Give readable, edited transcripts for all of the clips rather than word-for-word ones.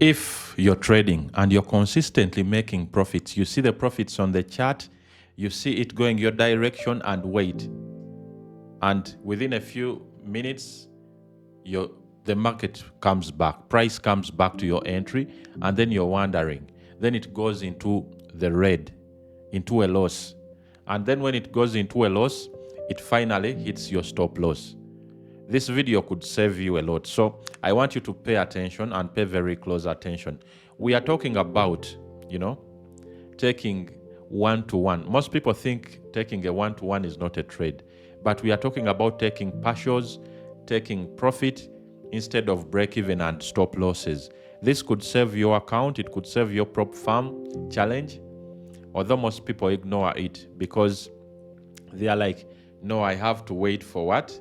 If you're trading and you're consistently making profits, you see the profits on the chart, you see it going your direction and wait. And within a few minutes, the market comes back, price comes back to your entry, and then you're wondering. Then it goes into the red, into a loss. And then when it goes into a loss, it finally hits your stop loss. This video could save you a lot. So I want you to pay attention and pay very close attention. We are talking about, taking one-to-one. Most people think taking a one-to-one is not a trade, but we are talking about taking partials, taking profit instead of break-even and stop losses. This could save your account. It could save your prop farm challenge, although most people ignore it because they are like, no, I have to wait for what?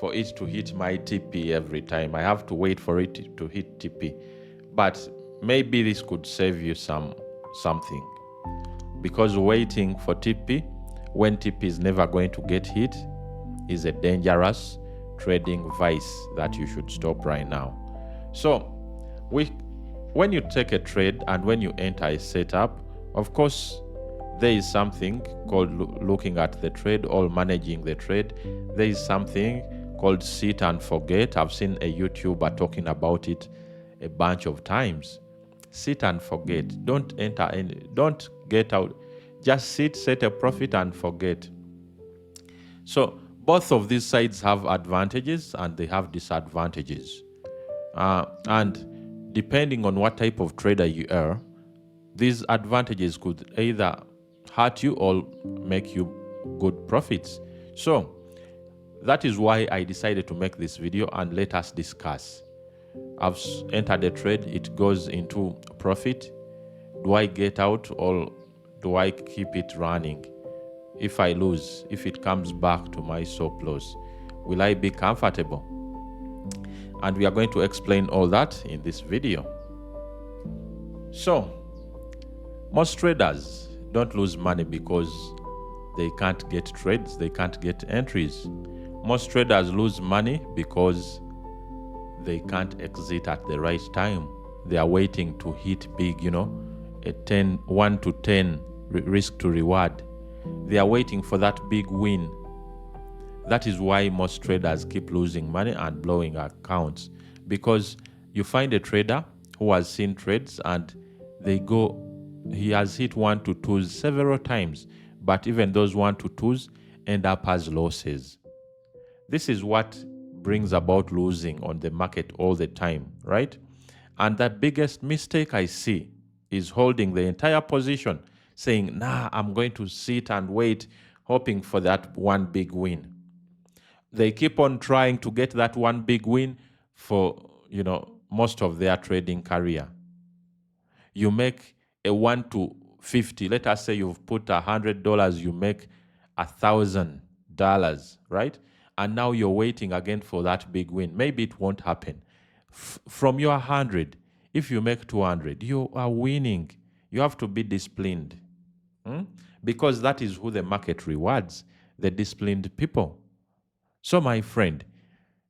For it to hit my TP every time. I have to wait for it to hit TP. But maybe this could save you something. Because waiting for TP when TP is never going to get hit is a dangerous trading vice that you should stop right now. So when you take a trade and when you enter a setup, of course, there is something called looking at the trade or managing the trade. There is something called sit and forget. I've seen a YouTuber talking about it a bunch of times. Sit and forget. Don't get out. Just sit, set a profit and forget. So both of these sides have advantages and they have disadvantages. And depending on what type of trader you are, these advantages could either hurt you or make you good profits. So that is why I decided to make this video and let us discuss. I've entered a trade, it goes into profit. Do I get out or do I keep it running? If I lose, if it comes back to my stop loss, will I be comfortable? And we are going to explain all that in this video. So, most traders don't lose money because they can't get trades, they can't get entries. Most traders lose money because they can't exit at the right time. They are waiting to hit big, a 1 to 10 risk to reward. They are waiting for that big win. That is why most traders keep losing money and blowing accounts, because you find a trader who has seen trades and he has hit 1 to 2s several times, but even those 1 to 2s end up as losses. This is what brings about losing on the market all the time, right? And the biggest mistake I see is holding the entire position, saying, nah, I'm going to sit and wait, hoping for that one big win. They keep on trying to get that one big win for, most of their trading career. You make a 1 to 50. Let us say you've put $100, you make $1,000, right? And now you're waiting again for that big win. Maybe it won't happen. From your 100, if you make 200, you are winning. You have to be disciplined. Because that is who the market rewards, the disciplined people. So my friend,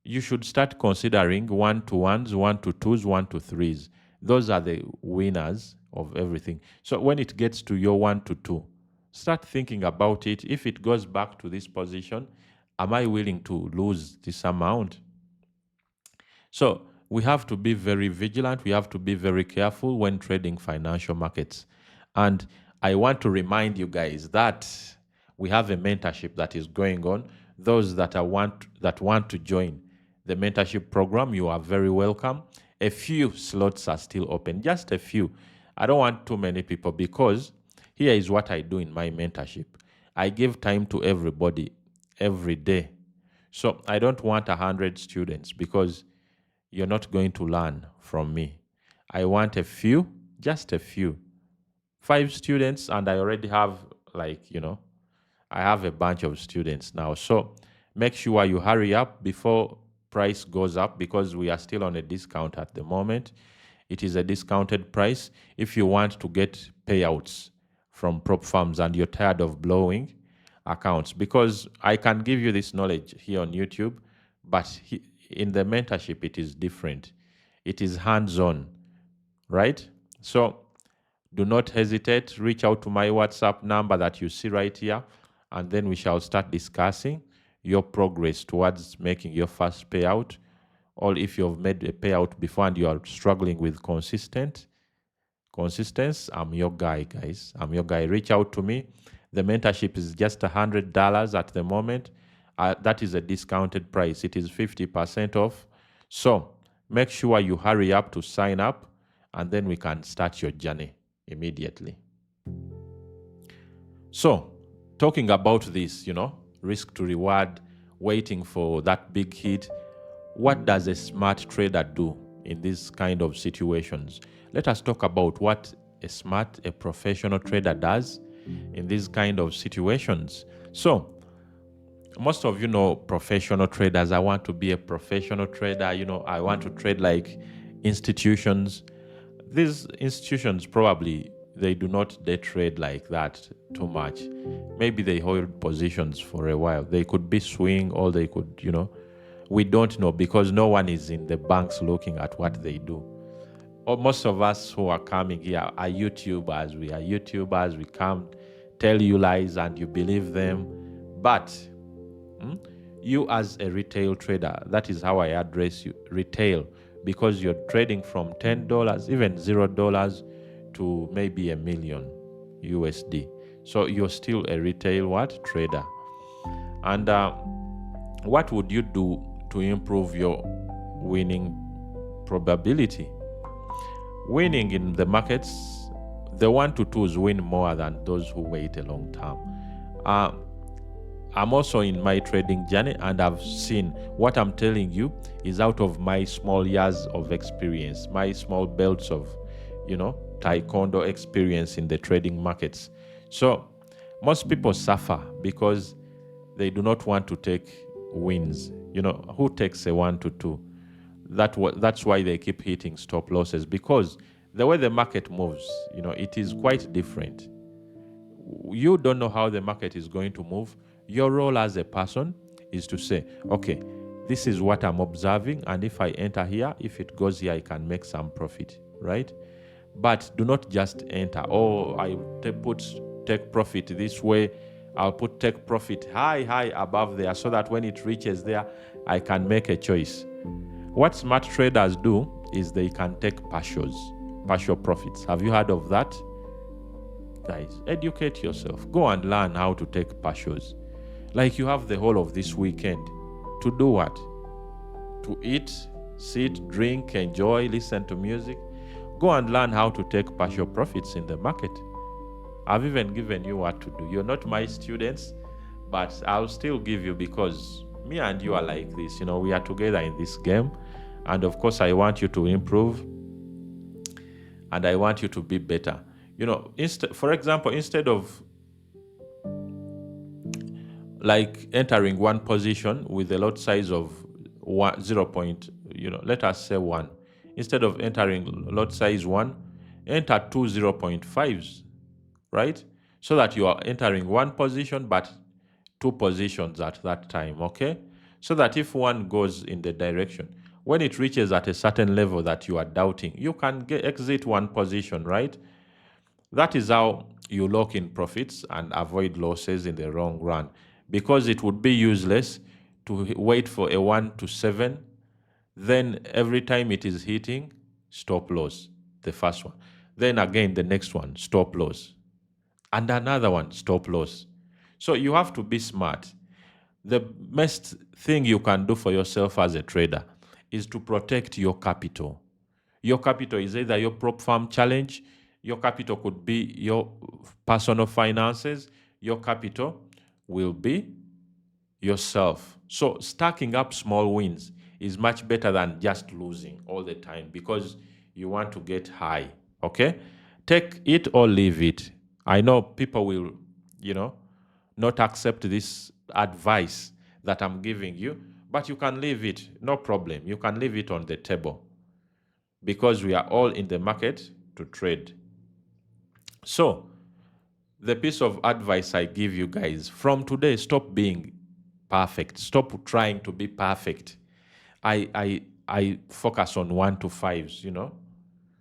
you should start considering 1 to 1s, 1 to 2s, 1 to 3s. Those are the winners of everything. So when it gets to your 1 to 2, start thinking about it. If it goes back to this position, am I willing to lose this amount? So we have to be very vigilant. We have to be very careful when trading financial markets. And I want to remind you guys that we have a mentorship that is going on. Those that want to join the mentorship program, you are very welcome. A few slots are still open, just a few. I don't want too many people, because here is what I do in my mentorship. I give time to everybody every day. So I don't want 100 students, because you're not going to learn from me. I want a few, just a few. 5 students, and I already have I have a bunch of students now. So make sure you hurry up before price goes up, because we are still on a discount at the moment. It is a discounted price. If you want to get payouts from prop firms and you're tired of blowing accounts, because I can give you this knowledge here on YouTube, but in the mentorship, it is different. It is hands-on. right? So do not hesitate. Reach out to my WhatsApp number that you see right here, and then we shall start discussing your progress towards making your first payout. Or if you've made a payout before and you are struggling with consistency, I'm your guy, guys. I'm your guy. Reach out to me. The mentorship is just $100 at the moment. That is a discounted price. It is 50% off. So make sure you hurry up to sign up, and then we can start your journey immediately. So talking about this, risk to reward, waiting for that big hit, what does a smart trader do in these kind of situations? Let us talk about what a professional trader does in these kind of situations. So most of you know professional traders. I want to be a professional trader. I want to trade like institutions. These institutions probably they do not day trade like that too much. Maybe they hold positions for a while. They could be swing, or they could, we don't know because no one is in the banks looking at what they do. Or most of us who are coming here are YouTubers. We are YouTubers. We come tell you lies and you believe them. But you as a retail trader, that is how I address you, retail, because you're trading from $10, even $0 to maybe $1 million USD. So you're still a retail trader. And what would you do to improve your winning probability? Winning in the markets, the 1 to 2s win more than those who wait a long time. I'm also in my trading journey, and I've seen what I'm telling you is out of my small years of experience, my small belts of, taekwondo experience in the trading markets. So most people suffer because they do not want to take wins. Who takes a 1 to 2? That's why they keep hitting stop losses, because the way the market moves, it is quite different. You don't know how the market is going to move. Your role as a person is to say, okay, this is what I'm observing, and if I enter here, if it goes here, I can make some profit, right? But do not just enter. I take profit this way. I'll take profit high above there, so that when it reaches there, I can make a choice. What smart traders do is they can take partial profits. Have you heard of that? Guys, educate yourself. Go and learn how to take partials. Like you have the whole of this weekend. To do what? To eat, sit, drink, enjoy, listen to music. Go and learn how to take partial profits in the market. I've even given you what to do. You're not my students, but I'll still give you, because me and you are like this. We are together in this game. And of course, I want you to improve, and I want you to be better. For example, instead of like entering one position with a lot size of 0. Let us say 1. Instead of entering lot size 1, enter 2 0.5s, right? So that you are entering one position, but 2 positions at that time, okay? So that if one goes in the direction, when it reaches at a certain level that you are doubting, you can exit one position, right? That is how you lock in profits and avoid losses in the long run, because it would be useless to wait for a 1 to 7. Then every time it is hitting, stop loss, the first one. Then again, the next one, stop loss. And another one, stop loss. So you have to be smart. The best thing you can do for yourself as a trader is to protect your capital. Your capital is either your prop farm challenge. Your capital could be your personal finances. Your capital will be yourself. So stacking up small wins is much better than just losing all the time, because you want to get high, okay? Take it or leave it. I know people will, not accept this advice that I'm giving you, but you can leave it, no problem. You can leave it on the table, because we are all in the market to trade. So the piece of advice I give you guys, from today, stop being perfect. Stop trying to be perfect. I focus on 1 to 5s,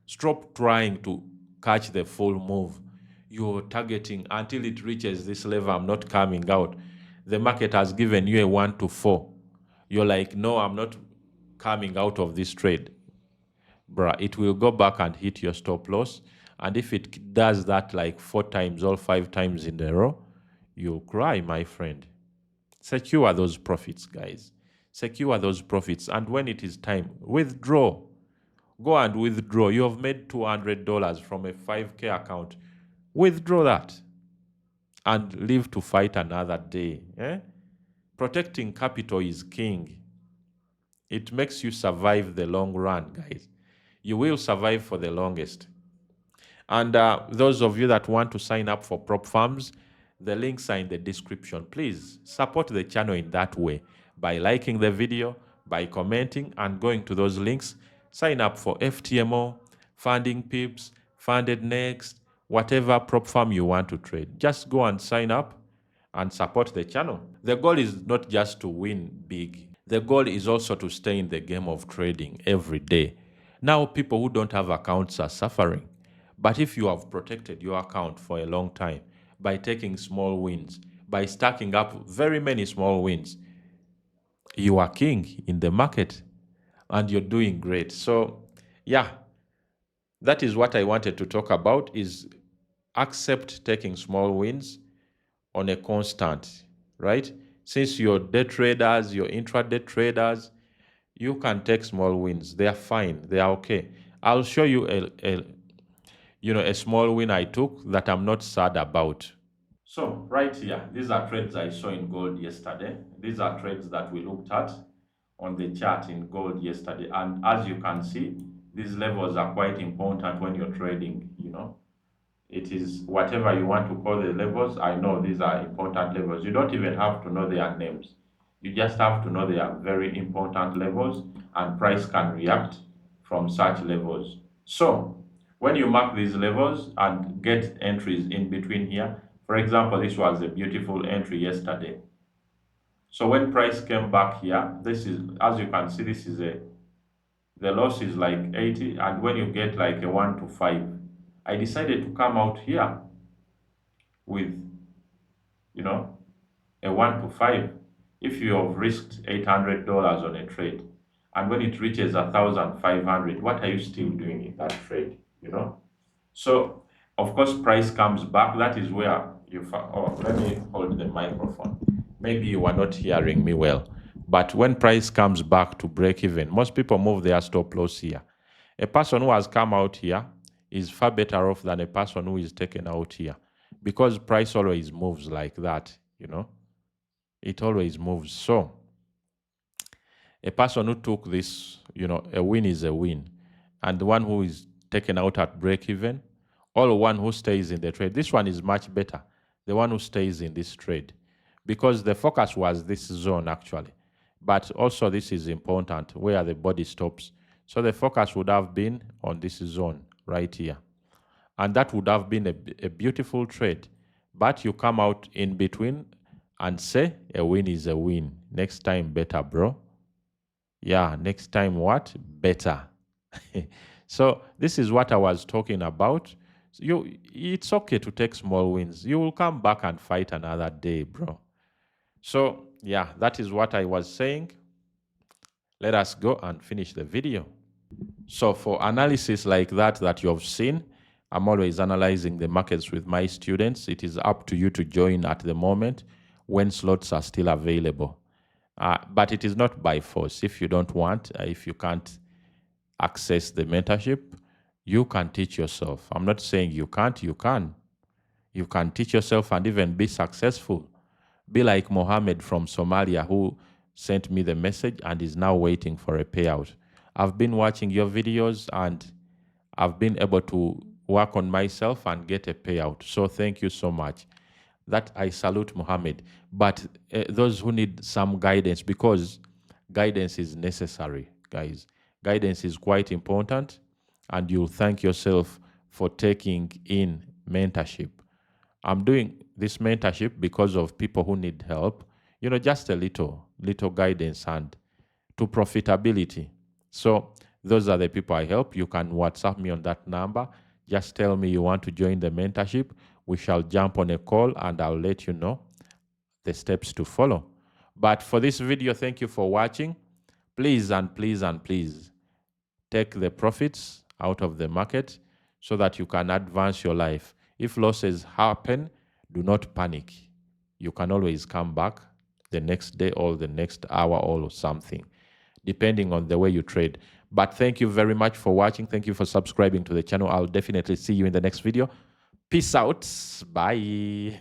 Stop trying to catch the full move. You're targeting until it reaches this level, I'm not coming out. The market has given you a 1 to 4. You're like, no, I'm not coming out of this trade. Bruh, it will go back and hit your stop loss. And if it does that like 4 times or 5 times in a row, you'll cry, my friend. Secure those profits, guys. Secure those profits. And when it is time, withdraw. Go and withdraw. You have made $200 from a 5K account. Withdraw that and live to fight another day. Protecting capital is king. It makes you survive the long run, guys. You will survive for the longest. And those of you that want to sign up for prop farms, the links are in the description. Please support the channel in that way by liking the video, by commenting and going to those links. Sign up for FTMO, Funding Pips, Funded Next, whatever prop farm you want to trade. Just go and sign up and support the channel. The goal is not just to win big. The goal is also to stay in the game of trading every day. Now, people who don't have accounts are suffering. But if you have protected your account for a long time by taking small wins, by stacking up very many small wins, you are king in the market and you're doing great. So, yeah, that is what I wanted to talk about, is accept taking small wins on a constant, right? Since you're day traders, you're intraday traders, you can take small wins. They are fine. They are okay. I'll show you a small win I took that I'm not sad about. So right here, these are trades I saw in gold yesterday. These are trades that we looked at on the chart in gold yesterday. And as you can see, these levels are quite important when you're trading. It is whatever you want to call the levels. I know these are important levels. You don't even have to know their names. You just have to know they are very important levels and price can react from such levels. So when you mark these levels and get entries in between here, for example, this was a beautiful entry yesterday. So when price came back here, this is, as you can see, this is the loss is like 80, and when you get like a 1 to 5, I decided to come out here with, a 1 to 5. If you have risked $800 on a trade, and when it reaches 1,500, what are you still doing in that trade? So, of course, price comes back. That is where let me hold the microphone. Maybe you are not hearing me well. But when price comes back to break even, most people move their stop loss here. A person who has come out here is far better off than a person who is taken out here, because price always moves like that. It always moves. So a person who took this, a win is a win. And the one who is taken out at break even, or one who stays in the trade, this one is much better, the one who stays in this trade, because the focus was this zone actually. But also this is important, where the body stops. So the focus would have been on this zone right here. And that would have been a beautiful trade. But you come out in between and say a win is a win. Next time better, bro. Yeah, next time what? Better. So this is what I was talking about. It's okay to take small wins. You will come back and fight another day, bro. So yeah, that is what I was saying. Let us go and finish the video. So for analysis like that you have seen, I'm always analyzing the markets with my students. It is up to you to join at the moment when slots are still available. But it is not by force. If you don't want, if you can't access the mentorship, you can teach yourself. I'm not saying you can't, you can. You can teach yourself and even be successful. Be like Mohammed from Somalia, who sent me the message and is now waiting for a payout. I've been watching your videos and I've been able to work on myself and get a payout. So thank you so much. That I salute Mohammed. But those who need some guidance, because guidance is necessary, guys. Guidance is quite important, and you'll thank yourself for taking in mentorship. I'm doing this mentorship because of people who need help, just a little guidance and to profitability. So Those are the people I help. You can WhatsApp me on that number. Just tell me you want to join the mentorship. We shall jump on a call and I'll let you know the steps to follow. But for this video, thank you for watching. Please and please and please take the profits out of the market so that you can advance your life. If losses happen, do not panic. You can always come back the next day or the next hour or something, depending on the way you trade. But thank you very much for watching. Thank you for subscribing to the channel. I'll definitely see you in the next video. Peace out. Bye.